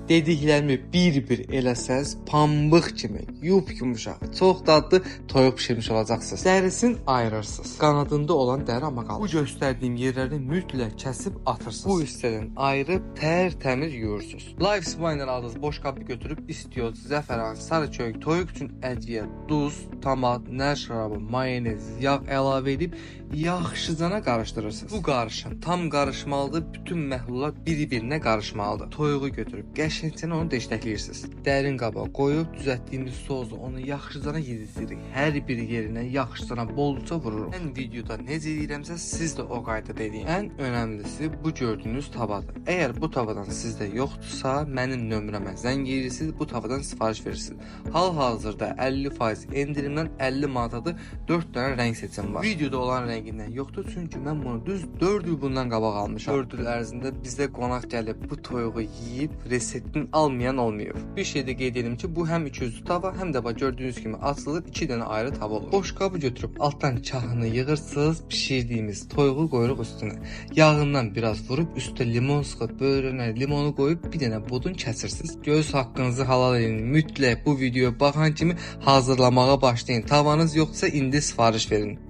Dediklərimi bir-bir eləsəz, pambıq kimi, yumuşaq, çox dadlı toyuq bişirmiş olacaqsınız. Dərisini ayırırsınız. Qanadında olan dəri amma qalır. Bu göstərdiyim yerləri mütləq kəsib atırsınız. Bu hissədən ayırıb tərtəmiz yuyursunuz. Life Spiner aldığınız boş qabı götürüb istiot, zəfəran, sarı çörək, toyuq üçün ədviyə, duz, tomat, nər şərabı, mayonez, yağ əlavə edib yaxşıcana qarışdırırsınız. Bu qarışım tam qarışmalıdır, bütün məhlullar bir-birinə qarışmalıdır. Toyuğu götürüb qəşəngcə onu deşdəkləyirsiniz. Dərin qaba qoyub düzəltdiyimiz sosu onu yaxşıcana yedizdirik. Hər bir yerinə yaxşıcana bolca vururuq. Mən videoda necə edirəmsə siz də o qaydada edin. Ən önəmlisi bu gördüyünüz tavadır. Əgər bu tavadan sizdə yoxdursa, mənim nömrəmə zəng edirsiniz, bu tavadan sifariş verirsiniz. Hal-hazırda 50% endirimdən 50 manatadır 4 dənə rəng seçim var. Videoda olan rəngindən yoxdur, çünki mən bunu düz 4 il bundan qabaq almışam. 4 il ərzində bizdə qonaq gəlib bu toyuğu yeyib reseptini almayan olmuyor. Bir şey də qeyd edim ki, bu həm 200 tava, həm də gördüyünüz kimi açılır, 2 dənə ayrı tava olur. Boş qabı götürüb altdan kahını yığırsınız, pişirdiyimiz toyuğu qoyuruq üstünə. Yağından biraz vurub üstə limon sıxıb, böyrünə limonu qoyub bir dənə budun kəsirsiniz. Göz haqqınızı halal edin. Mütləq bu videoya baxan kimi hazırlamağa başlayın. Tavanız yoxsa indi sifariş verin.